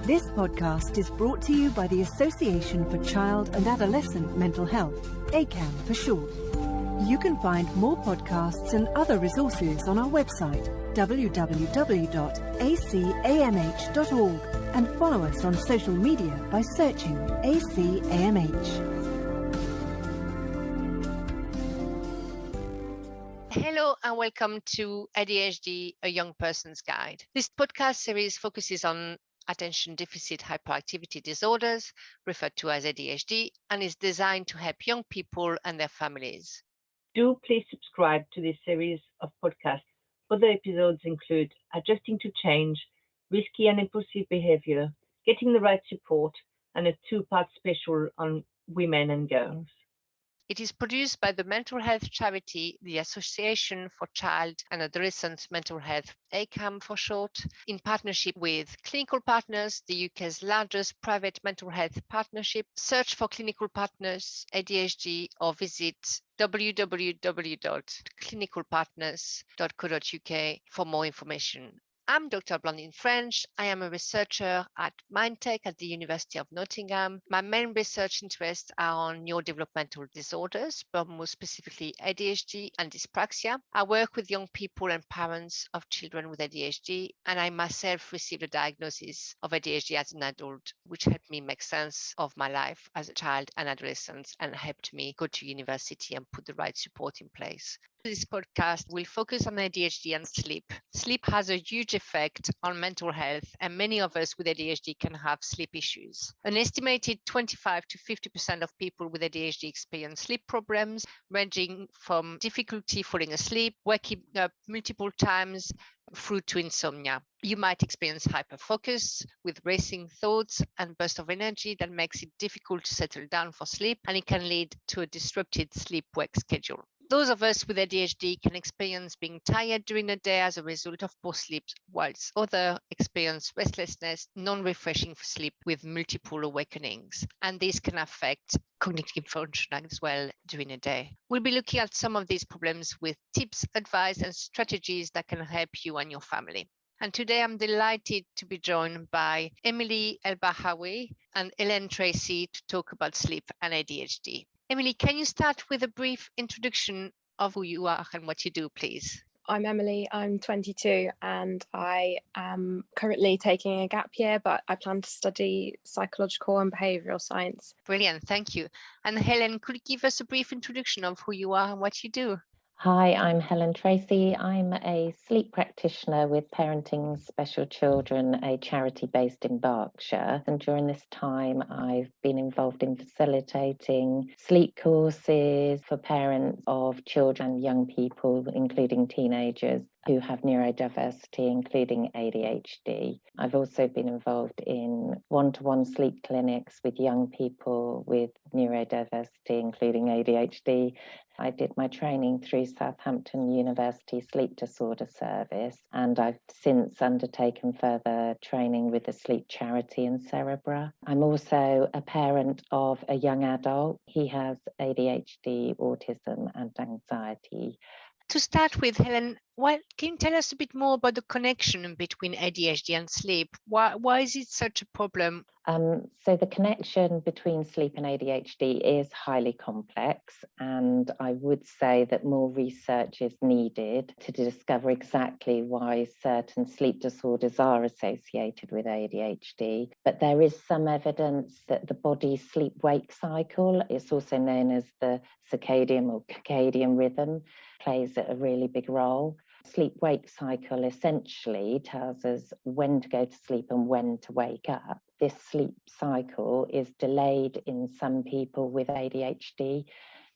This podcast is brought to you by the Association for Child and Adolescent Mental Health, ACAMH for short. You can find more podcasts and other resources on our website, www.acamh.org, and follow us on social media by searching ACAMH. Hello and welcome to ADHD, A Young Person's Guide. This podcast series focuses on attention deficit hyperactivity disorders, referred to as ADHD, and is designed to help young people and their families. Do please subscribe to this series of podcasts. Other episodes include adjusting to change, risky and impulsive behavior, getting the right support, and a two-part special on women and girls. It is produced by the mental health charity, the Association for Child and Adolescent Mental Health, ACAMH for short, in partnership with Clinical Partners, the UK's largest private mental health partnership. Search for Clinical Partners ADHD or visit www.clinicalpartners.co.uk for more information. I'm Dr. Blandine French. I am a researcher at Mindtech at the University of Nottingham. My main research interests are on neurodevelopmental disorders, but more specifically ADHD and dyspraxia. I work with young people and parents of children with ADHD, and I myself received a diagnosis of ADHD as an adult, which helped me make sense of my life as a child and adolescent and helped me go to university and put the right support in place. This podcast will focus on ADHD and sleep. Sleep has a huge effect on mental health, and many of us with ADHD can have sleep issues. An estimated 25 to 50% of people with ADHD experience sleep problems, ranging from difficulty falling asleep, waking up multiple times, through to insomnia. You might experience hyperfocus with racing thoughts and bursts of energy that makes it difficult to settle down for sleep, and it can lead to a disrupted sleep-wake schedule. Those of us with ADHD can experience being tired during the day as a result of poor sleep, whilst others experience restlessness, non-refreshing sleep with multiple awakenings. And this can affect cognitive function as well during the day. We'll be looking at some of these problems with tips, advice, and strategies that can help you and your family. And today I'm delighted to be joined by Emily El-Bahrawy and Helen Tracey to talk about sleep and ADHD. Emily, can you start with a brief introduction of who you are and what you do, please? I'm Emily, I'm 22 and I am currently taking a gap year, but I plan to study psychological and behavioural science. Brilliant, thank you. And Helen, could you give us a brief introduction of who you are and what you do? Hi, I'm Helen Tracey. I'm a sleep practitioner with Parenting Special Children, a charity based in Berkshire. And during this time, I've been involved in facilitating sleep courses for parents of children and young people, including teenagers, who have neurodiversity, including ADHD. I've also been involved in one-to-one sleep clinics with young people with neurodiversity, including ADHD. I did my training through Southampton University Sleep Disorder Service, and I've since undertaken further training with the sleep charity in Cerebra. I'm also a parent of a young adult. He has ADHD, autism, and anxiety. To start with, Helen, can you tell us a bit more about the connection between ADHD and sleep? Why is it such a problem? So the connection between sleep and ADHD is highly complex, and I would say that more research is needed to discover exactly why certain sleep disorders are associated with ADHD. But there is some evidence that the body's sleep-wake cycle, it's also known as the circadian or circadian rhythm, plays a really big role. Sleep-wake cycle essentially tells us when to go to sleep and when to wake up. This sleep cycle is delayed in some people with ADHD,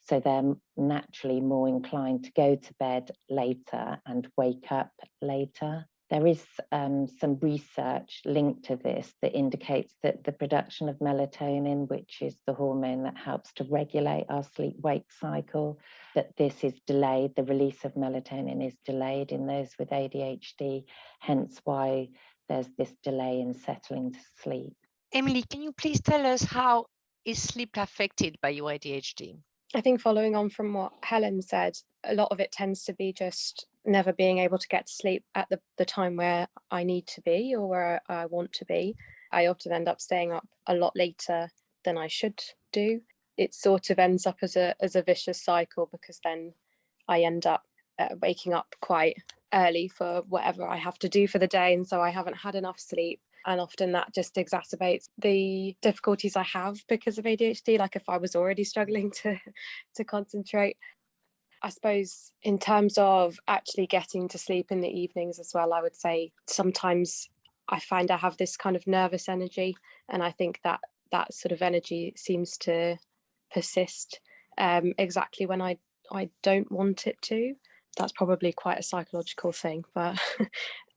so they're naturally more inclined to go to bed later and wake up later. There is some research linked to this that indicates that the production of melatonin, which is the hormone that helps to regulate our sleep-wake cycle, that this is delayed. The release of melatonin is delayed in those with ADHD, hence why there's this delay in settling to sleep. Emily, can you please tell us how is sleep affected by your ADHD? I think following on from what Helen said, a lot of it tends to be just never being able to get to sleep at the time where I need to be or where I want to be. I often end up staying up a lot later than I should do. It sort of ends up as a vicious cycle, because then I end up waking up quite early for whatever I have to do for the day, and so I haven't had enough sleep. And often that just exacerbates the difficulties I have because of ADHD. Like if I was already struggling to concentrate. I suppose in terms of actually getting to sleep in the evenings as well, I would say sometimes I find I have this kind of nervous energy, and I think that sort of energy seems to persist exactly when I don't want it to. That's probably quite a psychological thing, but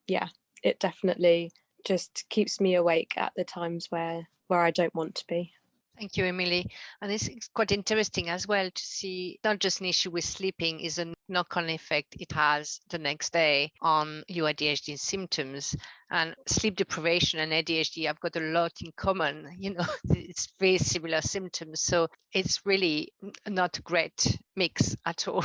yeah, it definitely just keeps me awake at the times where I don't want to be. Thank you, Emily. And it's quite interesting as well to see not just an issue with sleeping, is a knock-on effect it has the next day on your ADHD symptoms. And sleep deprivation and ADHD have got a lot in common. It's very similar symptoms. So it's really not a great mix at all.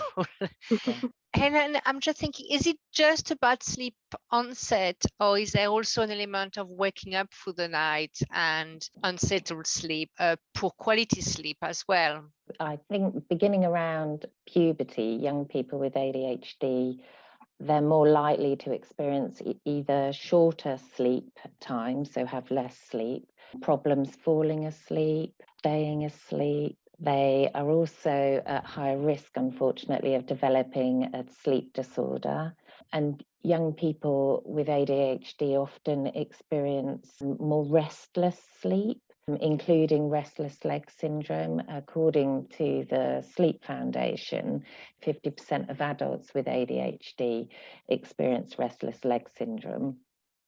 Yeah. Helen, I'm just thinking, is it just about sleep onset, or is there also an element of waking up through the night and unsettled sleep, poor quality sleep as well? I think beginning around puberty, young people with ADHD, they're more likely to experience either shorter sleep time, so have less sleep, problems falling asleep, staying asleep. They are also at higher risk, unfortunately, of developing a sleep disorder. And young people with ADHD often experience more restless sleep, including restless leg syndrome. According to the Sleep Foundation, 50% of adults with ADHD experience restless leg syndrome,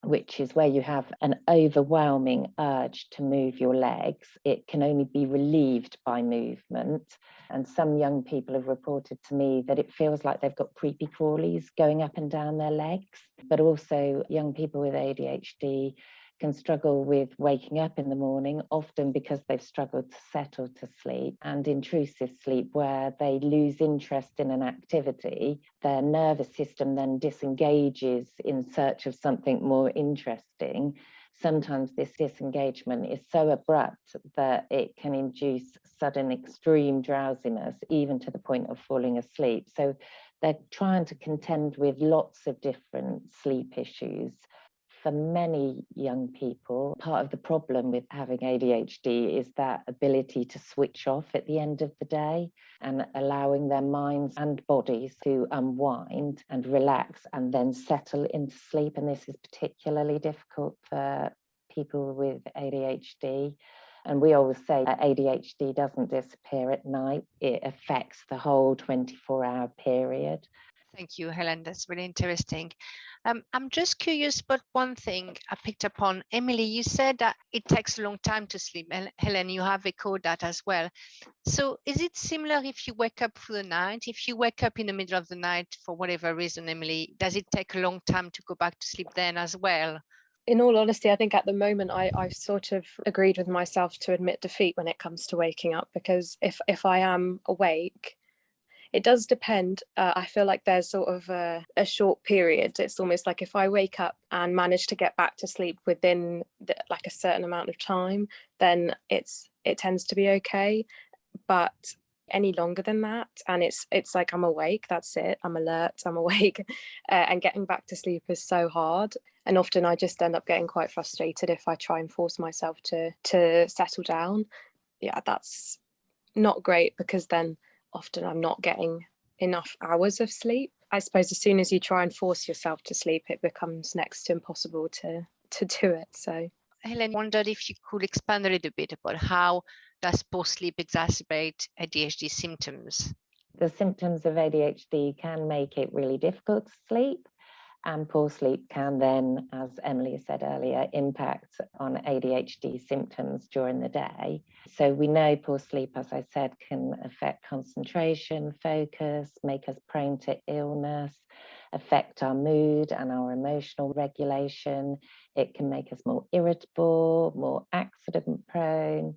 which is where you have an overwhelming urge to move your legs. It can only be relieved by movement. And some young people have reported to me that it feels like they've got creepy crawlies going up and down their legs. But also young people with ADHD can struggle with waking up in the morning, often because they've struggled to settle to sleep, and intrusive sleep, where they lose interest in an activity. Their nervous system then disengages in search of something more interesting. Sometimes this disengagement is so abrupt that it can induce sudden extreme drowsiness, even to the point of falling asleep. So they're trying to contend with lots of different sleep issues. For many young people, part of the problem with having ADHD is that ability to switch off at the end of the day and allowing their minds and bodies to unwind and relax and then settle into sleep. And this is particularly difficult for people with ADHD. And we always say that ADHD doesn't disappear at night. It affects the whole 24-hour period. Thank you, Helen. That's really interesting. I'm just curious about one thing I picked up on. Emily, you said that it takes a long time to sleep. And Helen, you have echoed that as well. So is it similar if you wake up through the night? If you wake up in the middle of the night for whatever reason, Emily, does it take a long time to go back to sleep then as well? In all honesty, I think at the moment I've sort of agreed with myself to admit defeat when it comes to waking up, because if I am awake, it does depend. I feel like there's sort of a short period. It's almost like if I wake up and manage to get back to sleep within like a certain amount of time, then it tends to be okay. But any longer than that, and it's like I'm awake, that's it, I'm alert, I'm awake, and getting back to sleep is so hard. And often I just end up getting quite frustrated if I try and force myself to settle down. Yeah, that's not great, because then often I'm not getting enough hours of sleep. I suppose as soon as you try and force yourself to sleep, it becomes next to impossible to do it. So Helen, wondered if you could expand a little bit about how does poor sleep exacerbate ADHD symptoms? The symptoms of ADHD can make it really difficult to sleep, and poor sleep can then, as Emily said earlier, impact on ADHD symptoms during the day. So we know poor sleep, as I said, can affect concentration, focus, make us prone to illness, affect our mood and our emotional regulation. It can make us more irritable, more accident prone,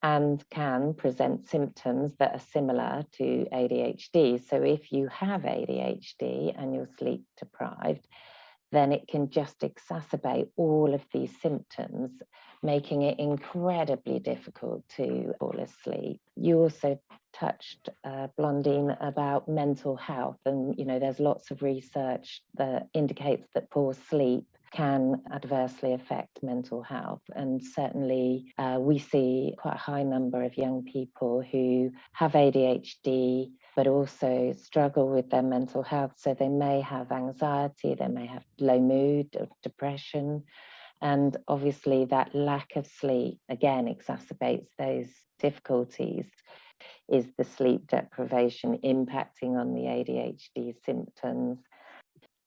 and can present symptoms that are similar to ADHD. So if you have ADHD and you're sleep deprived, then it can just exacerbate all of these symptoms, making it incredibly difficult to fall asleep. You also touched, Blandine, about mental health, and there's lots of research that indicates that poor sleep can adversely affect mental health, and certainly we see quite a high number of young people who have ADHD but also struggle with their mental health. So they may have anxiety, they may have low mood or depression, and obviously that lack of sleep again exacerbates those difficulties. Is the sleep deprivation impacting on the ADHD symptoms?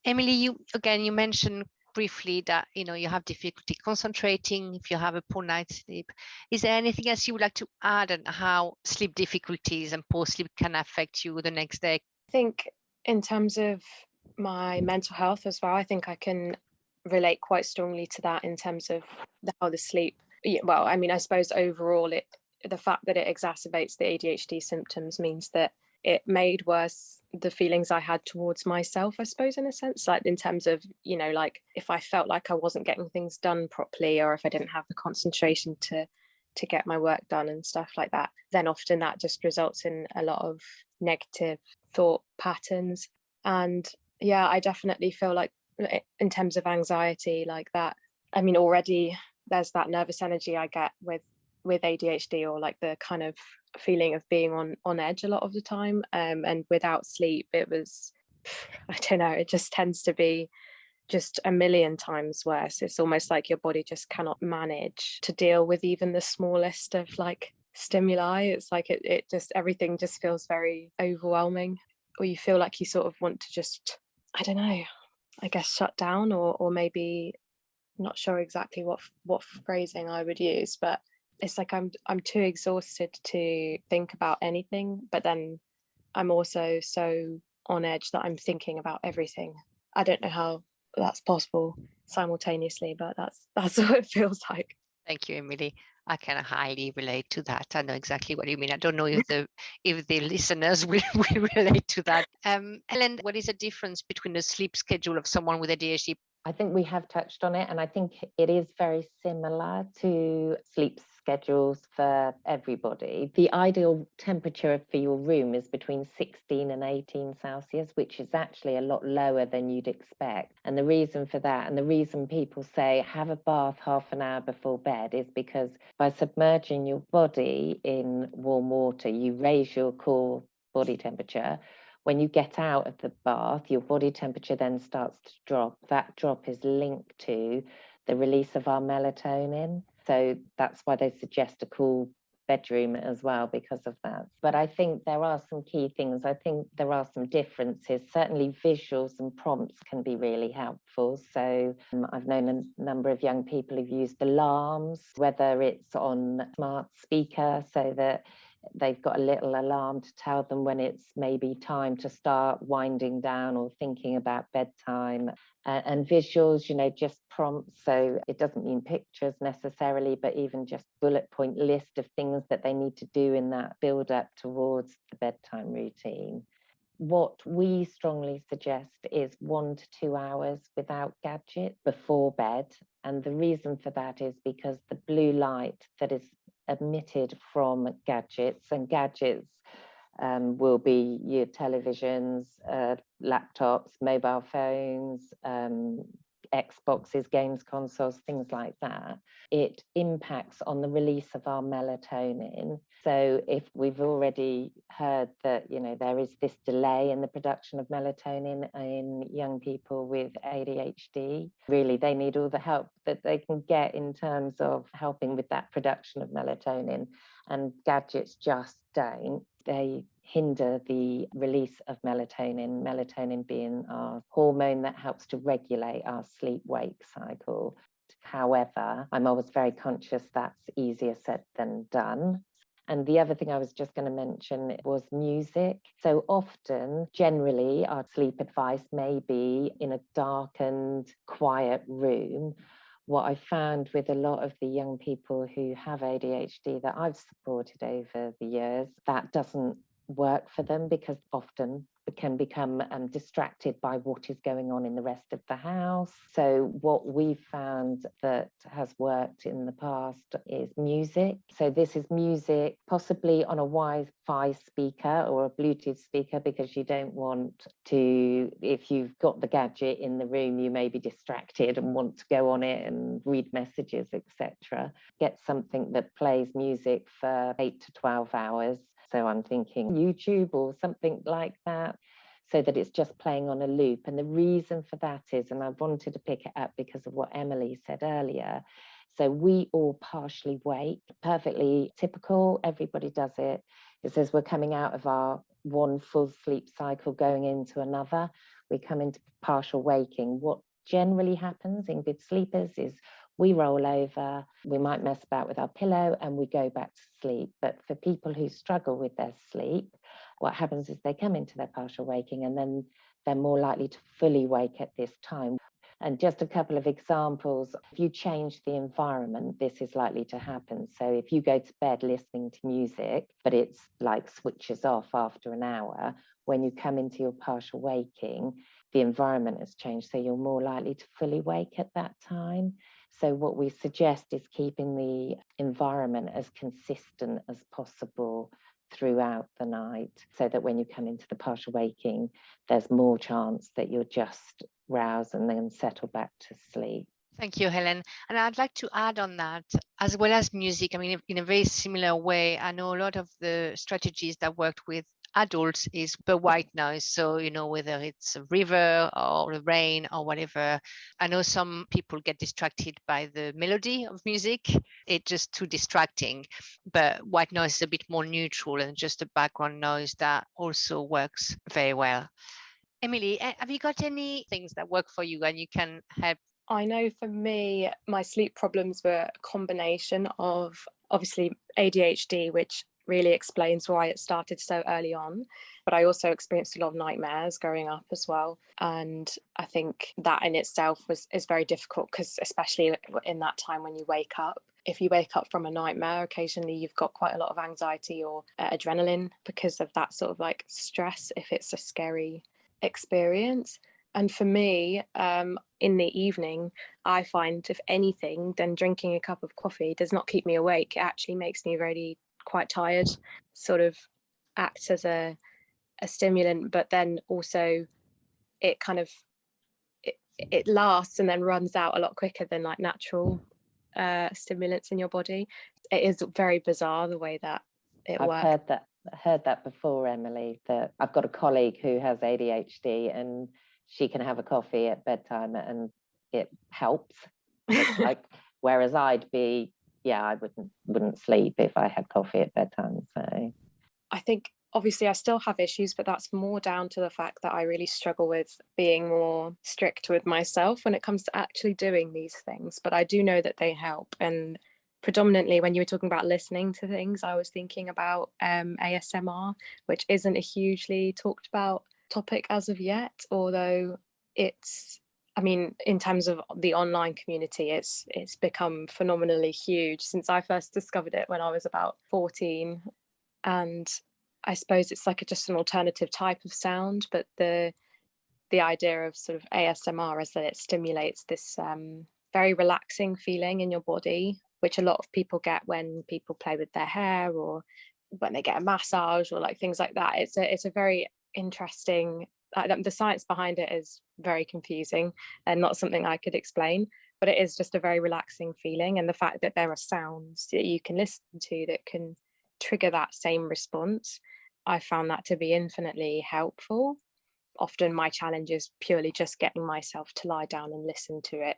Emily, you mentioned briefly that you have difficulty concentrating if you have a poor night's sleep. Is there anything else you would like to add on how sleep difficulties and poor sleep can affect you the next day? I think in terms of my mental health as well, I think I can relate quite strongly to that in terms of how the sleep, well, I mean, I suppose overall the fact that it exacerbates the ADHD symptoms means that it made worse the feelings I had towards myself, I suppose, in a sense, like in terms of, like if I felt like I wasn't getting things done properly, or if I didn't have the concentration to get my work done and stuff like that, then often that just results in a lot of negative thought patterns. And yeah, I definitely feel like in terms of anxiety like that, I mean, already there's that nervous energy I get with ADHD, or like the kind of feeling of being on edge a lot of the time, and without sleep it was, I don't know, it just tends to be just a million times worse. It's almost like your body just cannot manage to deal with even the smallest of like stimuli. It's like it just, everything just feels very overwhelming, or you feel like you sort of want to just, I don't know, I guess shut down, or maybe, not sure exactly what phrasing I would use, but it's like I'm too exhausted to think about anything, but then I'm also so on edge that I'm thinking about everything. I don't know how that's possible simultaneously, but that's what it feels like. Thank you, Emily. I can highly relate to that. I know exactly what you mean. I don't know if the listeners will relate to that. Helen, what is the difference between the sleep schedule of someone with ADHD? I think we have touched on it, and I think it is very similar to sleep schedules for everybody. The ideal temperature for your room is between 16 and 18 Celsius, which is actually a lot lower than you'd expect. And the reason for that, and the reason people say have a bath half an hour before bed, is because by submerging your body in warm water, you raise your core body temperature. When you get out of the bath, your body temperature then starts to drop. That drop is linked to the release of our melatonin. So that's why they suggest a cool bedroom as well, because of that. But I think there are some key things. I think there are some differences. Certainly visuals and prompts can be really helpful. So I've known a number of young people who've used alarms, whether it's on smart speaker, so that they've got a little alarm to tell them when it's maybe time to start winding down or thinking about bedtime. And visuals, just prompts. So it doesn't mean pictures necessarily, but even just bullet point list of things that they need to do in that build up towards the bedtime routine. What we strongly suggest is 1 to 2 hours without gadget before bed. And the reason for that is because the blue light that is emitted from gadgets, and gadgets will be your televisions, laptops, mobile phones, Xboxes, games consoles, things like that. It impacts on the release of our melatonin. So if we've already heard that, there is this delay in the production of melatonin in young people with ADHD, really they need all the help that they can get in terms of helping with that production of melatonin. And gadgets just don't. They hinder the release of melatonin, melatonin being our hormone that helps to regulate our sleep-wake cycle. However, I'm always very conscious that's easier said than done. And the other thing I was just going to mention was music. So often, generally, our sleep advice may be in a darkened, quiet room. What I found with a lot of the young people who have ADHD that I've supported over the years, that doesn't work for them, because often it can become distracted by what is going on in the rest of the house. So what we've found that has worked in the past is music. So this is music, possibly on a Wi-Fi speaker or a Bluetooth speaker, because you don't want to, if you've got the gadget in the room, you may be distracted and want to go on it and read messages, etc. Get something that plays music for 8 to 12 hours. So I'm thinking YouTube or something like that, so that it's just playing on a loop. And the reason for that is, and I wanted to pick it up because of what Emily said earlier, so we all partially wake, perfectly typical, everybody does it. It says we're coming out of our one full sleep cycle going into another. We come into partial waking. What generally happens in good sleepers is we roll over, we might mess about with our pillow and we go back to sleep. But for people who struggle with their sleep, what happens is they come into their partial waking and then they're more likely to fully wake at this time. And just a couple of examples, if you change the environment, this is likely to happen. So if you go to bed listening to music, but it's like switches off after an hour, when you come into your partial waking, the environment has changed, so you're more likely to fully wake at that time. So what we suggest is keeping the environment as consistent as possible throughout the night, so that when you come into the partial waking, there's more chance that you'll just rouse and then settle back to sleep. Thank you, Helen. And I'd like to add on that, as well as music, I mean, in a very similar way, I know a lot of the strategies that worked with adults is the white noise. So, whether it's a river or the rain or whatever, I know some people get distracted by the melody of music. It's just too distracting. But white noise is a bit more neutral and just a background noise that also works very well. Emily, have you got any things that work for you and you can help? I know for me, my sleep problems were a combination of obviously ADHD, which really explains why it started so early on. But I also experienced a lot of nightmares growing up as well. And I think that in itself is very difficult, because especially in that time when you wake up, if you wake up from a nightmare, occasionally you've got quite a lot of anxiety or adrenaline because of that sort of like stress, if it's a scary experience. And for me, in the evening, I find, if anything, then drinking a cup of coffee does not keep me awake. It actually makes me really quite tired, sort of acts as a stimulant, but then also it kind of, it lasts and then runs out a lot quicker than like natural stimulants in your body. It is very bizarre the way that it works. I've heard that before, Emily, that I've got a colleague who has ADHD and she can have a coffee at bedtime and it helps. Like, whereas I'd be, I wouldn't sleep if I had coffee at bedtime. So I think obviously I still have issues, but that's more down to the fact that I really struggle with being more strict with myself when it comes to actually doing these things. But I do know that they help. And predominantly when you were talking about listening to things, I was thinking about ASMR, which isn't a hugely talked about topic as of yet, although it's, I mean, in terms of the online community, it's become phenomenally huge since I first discovered it when I was about 14. And I suppose it's like just an alternative type of sound, but the idea of sort of ASMR is that it stimulates this very relaxing feeling in your body, which a lot of people get when people play with their hair or when they get a massage or like things like that. It's a very interesting, the science behind it is very confusing and not something I could explain, but it is just a very relaxing feeling. And the fact that there are sounds that you can listen to that can trigger that same response, I found that to be infinitely helpful. Often my challenge is purely just getting myself to lie down and listen to it.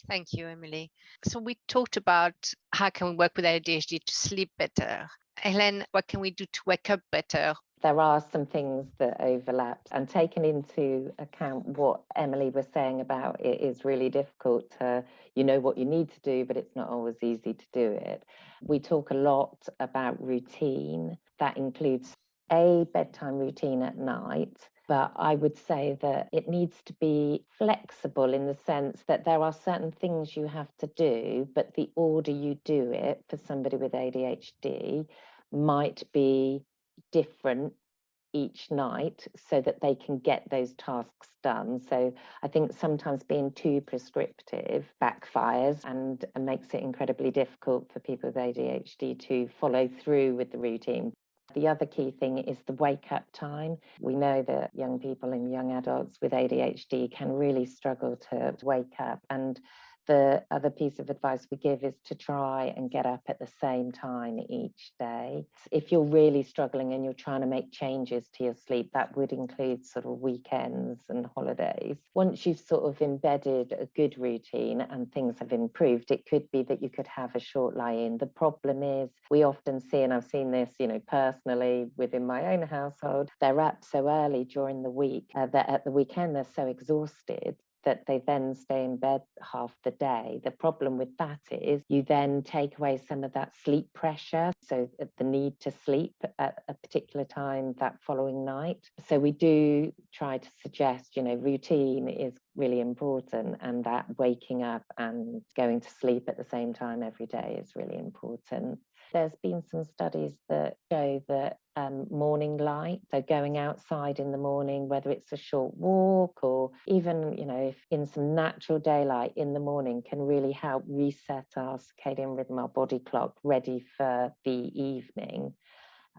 Thank you, Emily. So we talked about how can we work with ADHD to sleep better. Helen, what can we do to wake up better? There are some things that overlap, and taking into account what Emily was saying about it is really difficult to, what you need to do, but it's not always easy to do it. We talk a lot about routine. That includes a bedtime routine at night, but I would say that it needs to be flexible in the sense that there are certain things you have to do, but the order you do it for somebody with ADHD might be different each night so that they can get those tasks done. So I think sometimes being too prescriptive backfires and makes it incredibly difficult for people with ADHD to follow through with the routine. The other key thing is the wake up time. We know that young people and young adults with ADHD can really struggle to wake up. And the other piece of advice we give is to try and get up at the same time each day. If you're really struggling and you're trying to make changes to your sleep, that would include sort of weekends and holidays. Once you've sort of embedded a good routine and things have improved, it could be that you could have a short lie-in. The problem is we often see, and I've seen this, personally within my own household, they're up so early during the week that at the weekend they're so exhausted that they then stay in bed half the day. The problem with that is you then take away some of that sleep pressure, so the need to sleep at a particular time that following night. So we do try to suggest, routine is really important, and that waking up and going to sleep at the same time every day is really important. There's been some studies that show that morning light, so going outside in the morning, whether it's a short walk or even, if in some natural daylight in the morning, can really help reset our circadian rhythm, our body clock, ready for the evening.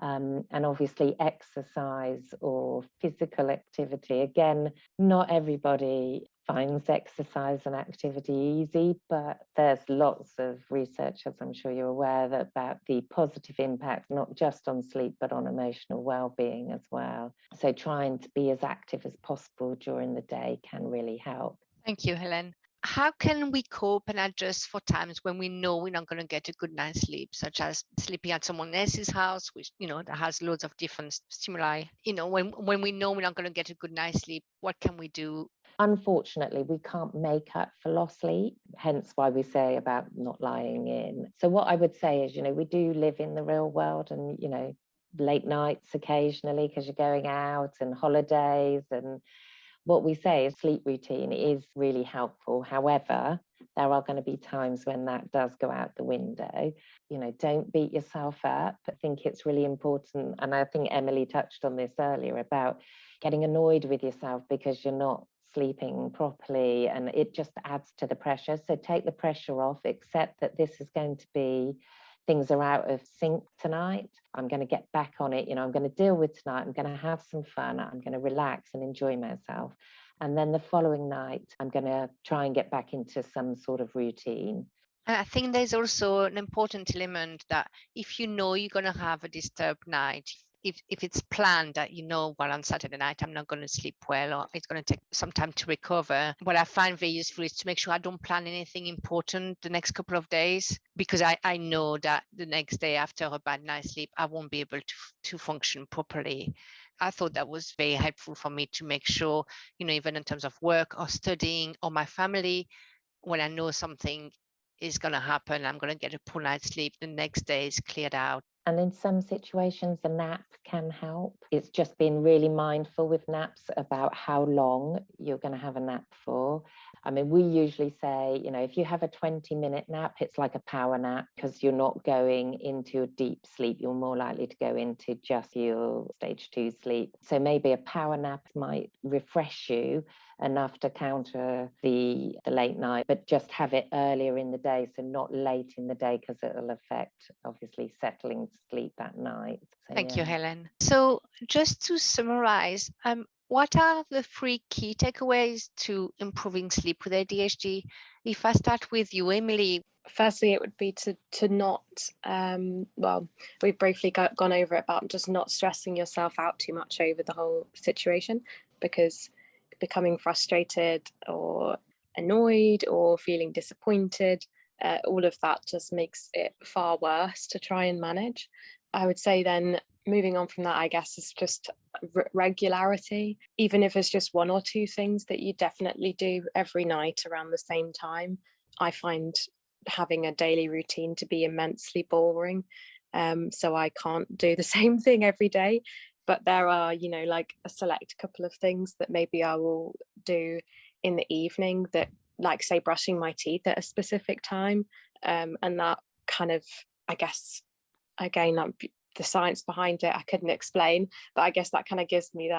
And obviously exercise or physical activity. Again, not everybody finds exercise and activity easy, but there's lots of research, as I'm sure you're aware, about the positive impact, not just on sleep, but on emotional well-being as well. So trying to be as active as possible during the day can really help. Thank you, Helen. How can we cope and adjust for times when we know we're not going to get a good night's sleep, such as sleeping at someone else's house, which, that has loads of different stimuli? When we know we're not going to get a good night's sleep, what can we do? Unfortunately, we can't make up for lost sleep, hence why we say about not lying in. So what I would say is, we do live in the real world, and, late nights occasionally because you're going out and holidays, and what we say is sleep routine is really helpful. However, there are going to be times when that does go out the window. Don't beat yourself up. I think it's really important, and I think Emily touched on this earlier, about getting annoyed with yourself because you're not sleeping properly, and it just adds to the pressure. So take the pressure off, accept that this is going to be, things are out of sync tonight. I'm going to get back on it. I'm going to deal with tonight. I'm going to have some fun. I'm going to relax and enjoy myself. And then the following night, I'm going to try and get back into some sort of routine. And I think there's also an important element that if you're going to have a disturbed night, if it's planned that well, on Saturday night I'm not going to sleep well, or it's going to take some time to recover, what I find very useful is to make sure I don't plan anything important the next couple of days, because I know that the next day after a bad night's sleep I won't be able to function properly. I thought that was very helpful for me to make sure, even in terms of work or studying or my family, when I know something is going to happen, I'm going to get a poor night's sleep, the next day is cleared out. And in some situations, a nap can help. It's just being really mindful with naps about how long you're going to have a nap for. I mean, we usually say, if you have a 20-minute nap, it's like a power nap, because you're not going into a deep sleep. You're more likely to go into just your stage 2 sleep. So maybe a power nap might refresh you enough to counter the late night, but just have it earlier in the day, so not late in the day, because it'll affect obviously settling to sleep that night. So, Thank you, Helen. So just to summarize, what are the 3 key takeaways to improving sleep with ADHD? If I start with you, Emily. Firstly, it would be to not, we've briefly gone over it about just not stressing yourself out too much over the whole situation, because becoming frustrated or annoyed or feeling disappointed, all of that just makes it far worse to try and manage. I would say then, moving on from that, I guess, is just regularity. Even if it's just 1 or 2 things that you definitely do every night around the same time. I find having a daily routine to be immensely boring. So I can't do the same thing every day. But there are, like a select couple of things that maybe I will do in the evening, that, like, say, brushing my teeth at a specific time. And that kind of, I guess, again, the science behind it I couldn't explain, but I guess that kind of gives me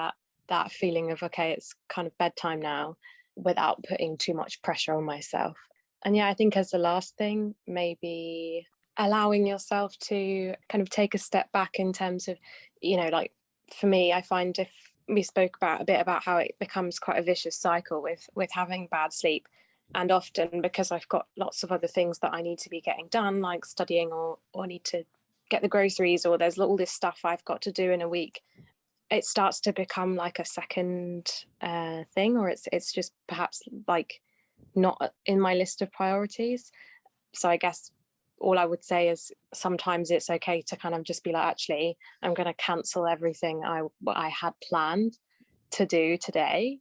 that feeling of, okay, it's kind of bedtime now, without putting too much pressure on myself. And yeah, I think as the last thing, maybe allowing yourself to kind of take a step back in terms of, like for me, I find if we spoke a bit about how it becomes quite a vicious cycle with having bad sleep. And often because I've got lots of other things that I need to be getting done, like studying or need to get the groceries, or there's all this stuff I've got to do in a week, it starts to become like a second thing, or it's just perhaps like not in my list of priorities. So I guess all I would say is sometimes it's okay to kind of just be like, actually, I'm going to cancel everything what I had planned to do today,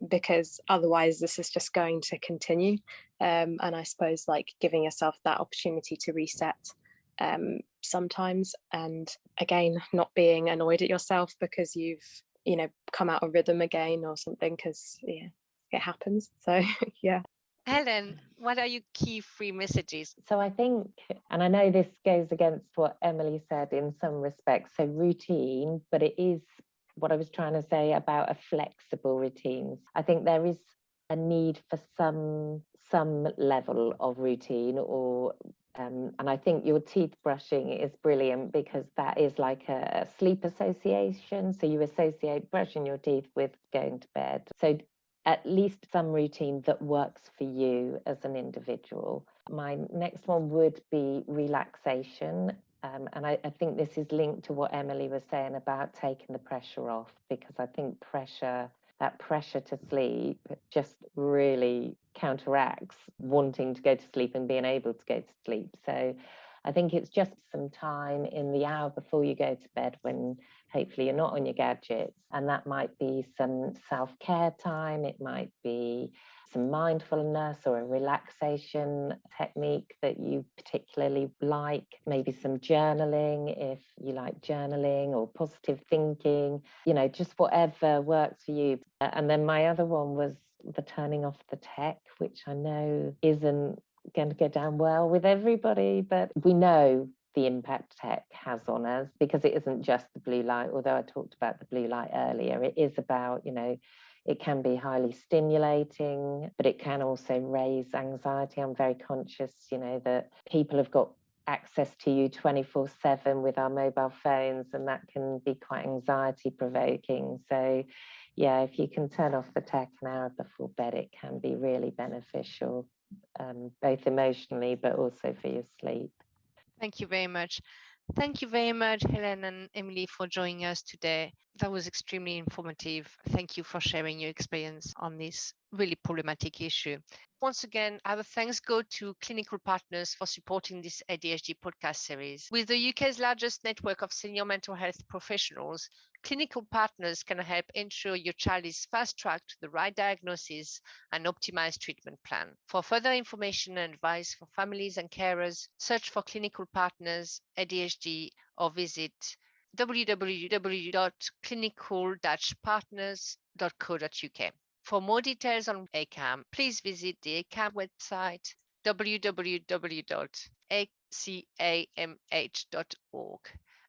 because otherwise this is just going to continue. And I suppose like giving yourself that opportunity to reset sometimes, and again, not being annoyed at yourself because you've come out of rhythm again or something, because it happens. So yeah. Helen, what are your key 3 messages? So I think, and I know this goes against what Emily said in some respects, so routine, but it is what I was trying to say about a flexible routine. I think there is a need for some level of routine, or and I think your teeth brushing is brilliant, because that is like a sleep association. So you associate brushing your teeth with going to bed. So at least some routine that works for you as an individual. My next one would be relaxation. And I think this is linked to what Emily was saying about taking the pressure off, because I think that pressure to sleep just really counteracts wanting to go to sleep and being able to go to sleep. So I think it's just some time in the hour before you go to bed when hopefully you're not on your gadgets, and that might be some self-care time, it might be some mindfulness or a relaxation technique that you particularly like, maybe some journaling if you like journaling, or positive thinking, just whatever works for you. And then my other one was the turning off the tech, which I know isn't going to go down well with everybody, but we know the impact tech has on us, because it isn't just the blue light. Although I talked about the blue light earlier, it is about, it can be highly stimulating, but it can also raise anxiety. I'm very conscious, that people have got access to you 24/7 with our mobile phones, and that can be quite anxiety provoking. So yeah, if you can turn off the tech an hour before bed, it can be really beneficial, both emotionally but also for your sleep. Thank you very much. Thank you very much, Helen and Emily, for joining us today. That was extremely informative. Thank you for sharing your experience on this really problematic issue. Once again, our thanks go to Clinical Partners for supporting this ADHD podcast series. With the UK's largest network of senior mental health professionals, Clinical Partners can help ensure your child is fast-tracked to the right diagnosis and optimized treatment plan. For further information and advice for families and carers, search for Clinical Partners ADHD or visit www.clinical-partners.co.uk. For more details on ACAMH, please visit the ACAMH website, www.acamh.org,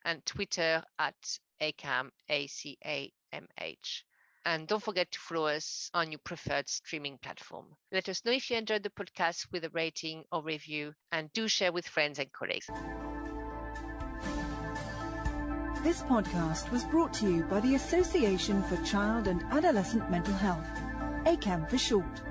and Twitter @ACAMH, ACAMH. And don't forget to follow us on your preferred streaming platform. Let us know if you enjoyed the podcast with a rating or review, and do share with friends and colleagues. This podcast was brought to you by the Association for Child and Adolescent Mental Health, ACAMH for short.